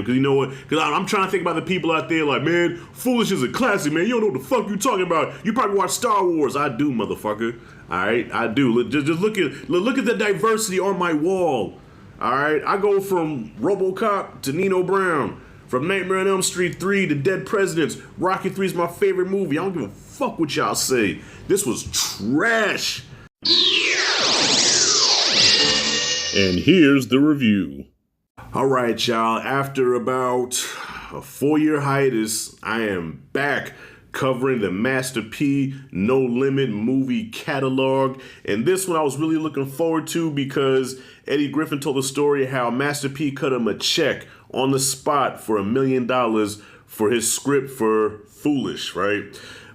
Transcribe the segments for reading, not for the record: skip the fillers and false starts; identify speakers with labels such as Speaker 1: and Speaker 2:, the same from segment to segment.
Speaker 1: Because you know what? Because I'm trying to think about the people out there like, man, Foolish is a classic, man. You don't know what the fuck you talking about. You probably watch Star Wars. I do, motherfucker. All right, I do. Just look at the diversity on my wall. All right, I go from RoboCop to Nino Brown, from Nightmare on Elm Street 3 to Dead Presidents. Rocky 3 is my favorite movie. I don't give a fuck what y'all say. This was trash. And here's the review. All right, y'all. After about a 4-year hiatus, I am back covering the Master P No Limit movie catalog. And this one I was really looking forward to because Eddie Griffin told the story how Master P cut him a check on the spot for $1 million for his script for Foolish, right?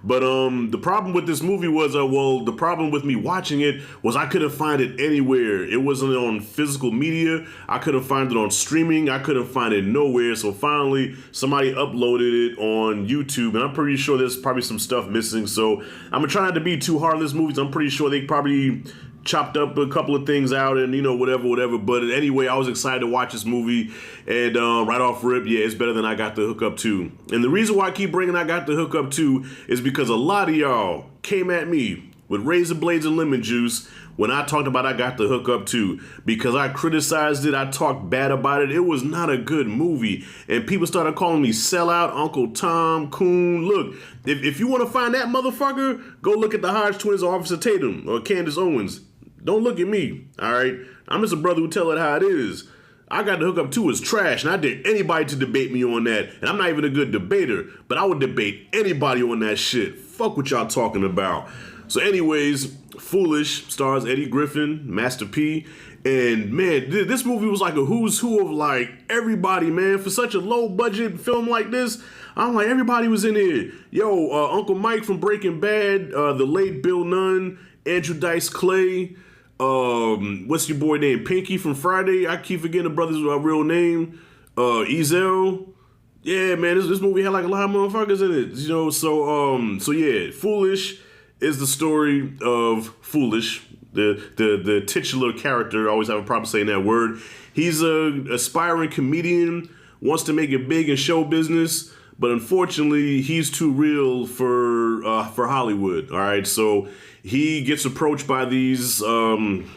Speaker 1: But the problem with this movie was, the problem with me watching it was I couldn't find it anywhere. It wasn't on physical media. I couldn't find it on streaming. I couldn't find it nowhere. So finally, somebody uploaded it on YouTube, and I'm pretty sure there's probably some stuff missing. So I'm trying to be too hard on this movie. I'm pretty sure they probably chopped up a couple of things out and, whatever. But anyway, I was excited to watch this movie. And right off rip, yeah, it's better than I Got the Hookup 2. And the reason why I keep bringing I Got the Hookup 2 is because a lot of y'all came at me with razor blades and lemon juice when I talked about I Got the Hookup 2. Because I criticized it, I talked bad about it. It was not a good movie. And people started calling me sellout, Uncle Tom, Coon. Look, if you want to find that motherfucker, go look at the Hodge twins or Officer Tatum or Candace Owens. Don't look at me, all right? I'm just a brother who tell it how it is. I Got the Hookup 2 is trash, and I dare anybody to debate me on that. And I'm not even a good debater, but I would debate anybody on that shit. Fuck what y'all talking about. So anyways, Foolish stars Eddie Griffin, Master P, and man, this movie was like a who's who of like everybody, man. For such a low budget film like this, I'm like, everybody was in here. Yo, Uncle Mike from Breaking Bad, the late Bill Nunn, Andrew Dice Clay, what's your boy named Pinky from Friday? I keep forgetting the brother's real name. Ezel. Yeah, man, this movie had like a lot of motherfuckers in it, So yeah, Foolish is the story of Foolish, the titular character. I always have a problem saying that word. He's a aspiring comedian, wants to make it big in show business, but unfortunately, he's too real for Hollywood. All right, so he gets approached by these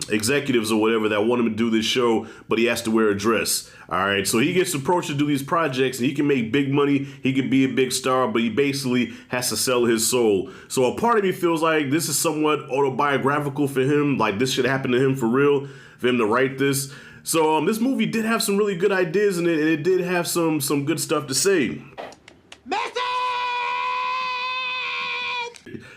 Speaker 1: executives or whatever that want him to do this show, but he has to wear a dress. All right, so he gets approached to do these projects, and he can make big money. He can be a big star, but he basically has to sell his soul. So a part of me feels like this is somewhat autobiographical for him. Like this should happen to him for real, for him to write this. So this movie did have some really good ideas in it, and it did have some good stuff to say.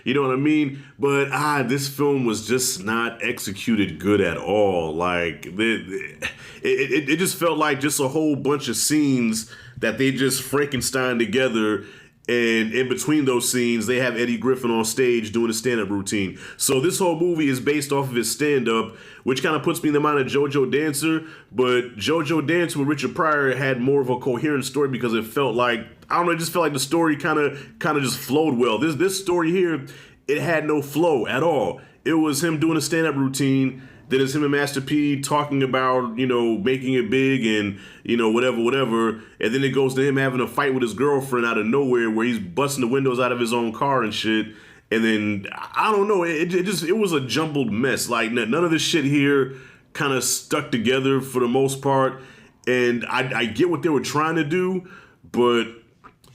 Speaker 1: You know what I mean? But this film was just not executed good at all. Like it just felt like just a whole bunch of scenes that they just Frankenstein together. And in between those scenes, they have Eddie Griffin on stage doing a stand-up routine. So this whole movie is based off of his stand-up, which kind of puts me in the mind of JoJo Dancer. But JoJo Dancer with Richard Pryor had more of a coherent story because it felt like, I don't know, it just felt like the story kind of just flowed well. This story here, it had no flow at all. It was him doing a stand-up routine. Then it's him and Master P talking about, making it big and, whatever. And then it goes to him having a fight with his girlfriend out of nowhere where he's busting the windows out of his own car and shit. And then, I don't know, it was a jumbled mess. Like, none of this shit here kind of stuck together for the most part. And I get what they were trying to do, but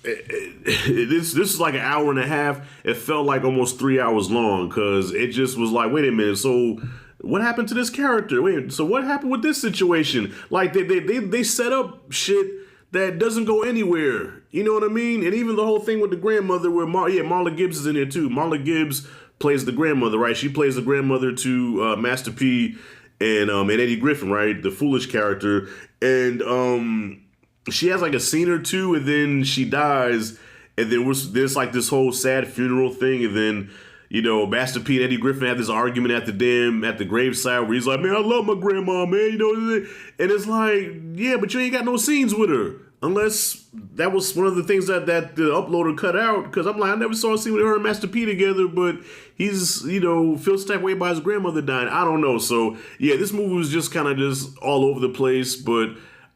Speaker 1: this is like an hour and a half. It felt like almost 3 hours long because it just was like, wait a minute, so what happened to this character? Wait, so what happened with this situation? Like they set up shit that doesn't go anywhere. You know what I mean? And even the whole thing with the grandmother where Marla Gibbs is in there too. Marla Gibbs plays the grandmother, right? She plays the grandmother to Master P and Eddie Griffin, right? The Foolish character. And she has like a scene or two and then she dies. And then there's like this whole sad funeral thing. And then Master P and Eddie Griffin had this argument at the graveside where he's like, man, I love my grandma, man, and it's like, yeah, but you ain't got no scenes with her. Unless that was one of the things that the uploader cut out, because I'm like, I never saw a scene with her and Master P together, but he's, feels the type of way by his grandmother dying. I don't know. So, yeah, this movie was just kind of just all over the place, but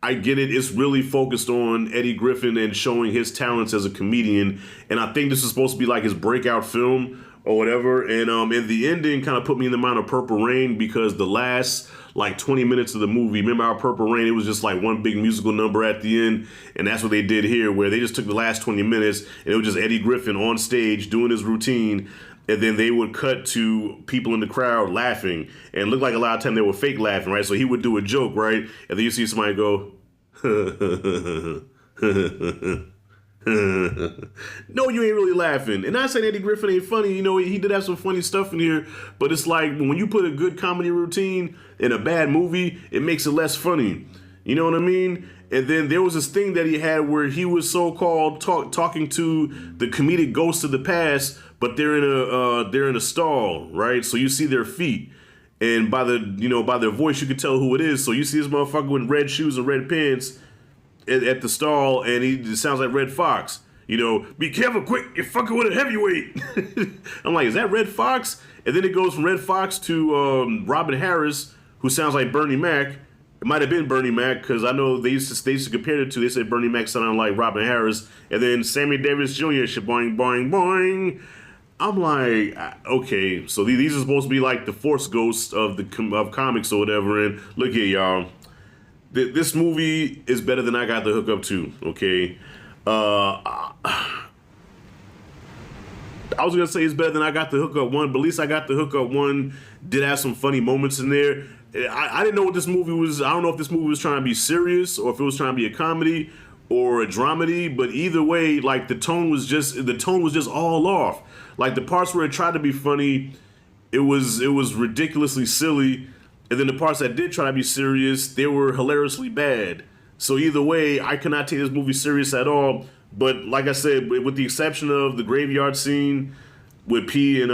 Speaker 1: I get it. It's really focused on Eddie Griffin and showing his talents as a comedian. And I think this is supposed to be like his breakout film or whatever. And the ending kind of put me in the mind of Purple Rain, because the last like 20 minutes of the movie, remember how Purple Rain, it was just like one big musical number at the end. And that's what they did here, where they just took the last 20 minutes and it was just Eddie Griffin on stage doing his routine. And then they would cut to people in the crowd laughing, and it looked like a lot of time they were fake laughing, right? So he would do a joke, right? And then you see somebody go, no, you ain't really laughing. And not saying Eddie Griffin ain't funny. You know, he did have some funny stuff in here, but it's like when you put a good comedy routine in a bad movie, it makes it less funny. You know what I mean? And then there was this thing that he had where he was so-called talking to the comedic ghosts of the past, but they're in a stall, right? So you see their feet, and by their voice you can tell who it is. So you see this motherfucker with red shoes and red pants at the stall, and he sounds like Red Fox. You know, be careful, quick, you're fucking with a heavyweight. I'm like, is that Red Fox? And then it goes from Red Fox to Robin Harris, who sounds like Bernie Mac. It might have been Bernie Mac, because I know they used to compare the two. They said Bernie Mac sounded like Robin Harris. And then Sammy Davis Jr., boing, boing, boing. I'm like, okay, so these are supposed to be like the Force ghosts of comics or whatever. And look here, y'all. This movie is better than I Got the Hookup to, okay? I was going to say it's better than I Got the Hookup 1, but at least I Got the Hookup 1 did have some funny moments in there. I didn't know what this movie was. I don't know if this movie was trying to be serious or if it was trying to be a comedy or a dramedy, but either way, like the tone was just all off. Like the parts where it tried to be funny, it was ridiculously silly, and then the parts that did try to be serious, they were hilariously bad. So either way, I cannot take this movie serious at all. But like I said, with the exception of the graveyard scene with P and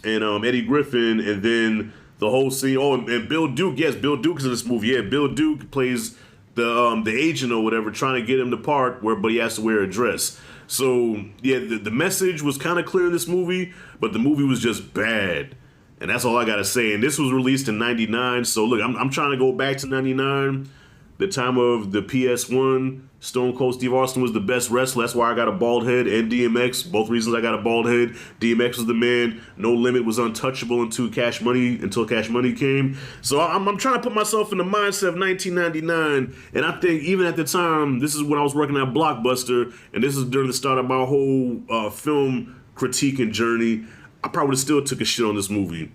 Speaker 1: Eddie Griffin, and then the whole scene. Oh, and Bill Duke. Yes, Bill Duke's in this movie. Yeah, Bill Duke plays the agent or whatever, trying to get him to part but he has to wear a dress. So yeah, the message was kind of clear in this movie, but the movie was just bad, and that's all I gotta say. And this was released in '99. So look, I'm trying to go back to '99, the time of the PS1. Stone Cold Steve Austin was the best wrestler. That's why I got a bald head. And DMX, both reasons I got a bald head. DMX was the man. No Limit was untouchable until Cash Money came. So I'm trying to put myself in the mindset of 1999. And I think even at the time, this is when I was working at Blockbuster, and this is during the start of my whole film critiquing journey, I probably still took a shit on this movie.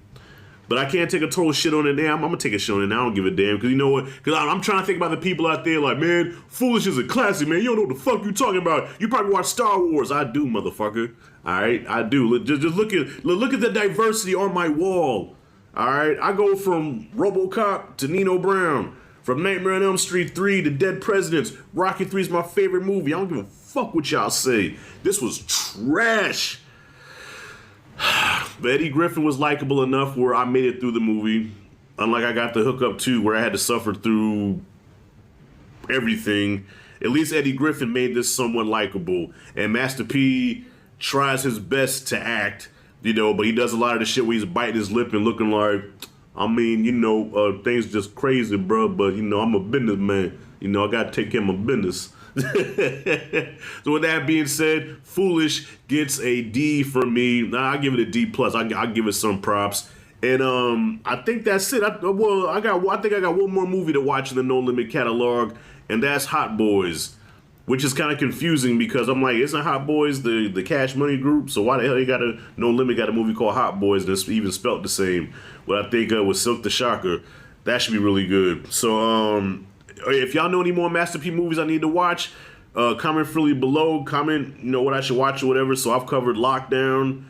Speaker 1: But I can't take a total shit on it now. I'm going to take a shit on it now. I don't give a damn. Because you know what? Because I'm trying to think about the people out there like, man, Foolish is a classic, man. You don't know what the fuck you talking about. You probably watch Star Wars. I do, motherfucker. All right? I do. Just look at the diversity on my wall. All right? I go from RoboCop to Nino Brown. From Nightmare on Elm Street 3 to Dead Presidents. Rocky 3 is my favorite movie. I don't give a fuck what y'all say. This was trash. But Eddie Griffin was likable enough where I made it through the movie. Unlike I Got the Hookup 2, where I had to suffer through everything. At least Eddie Griffin made this somewhat likable. And Master P tries his best to act, but he does a lot of the shit where he's biting his lip and looking like, things just crazy, bro. But, I'm a businessman. I got to take care of my business. So with that being said, Foolish gets a D from me. I give it a D plus. I give it some props, and I think that's it. I think I got one more movie to watch in the No Limit catalog, and that's Hot Boys, which is kind of confusing because I'm like, isn't Hot Boys the Cash Money group? So why the hell No Limit got a movie called Hot Boys that's even spelt the same? What I think was Silk the Shocker. That should be really good. So if y'all know any more Master P movies I need to watch, comment freely below. Comment, what I should watch or whatever. So I've covered Lockdown,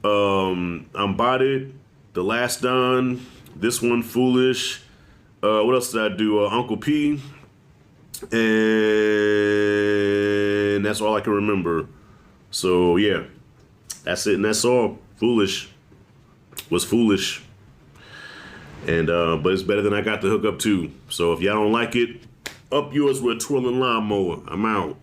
Speaker 1: I'm Bought It, The Last Don, this one, Foolish. What else did I do? Uncle P. And that's all I can remember. So yeah, that's it and that's all. Foolish was foolish. And but it's better than I Got the Hookup 2. So if y'all don't like it, up yours with a twirling lawnmower. I'm out.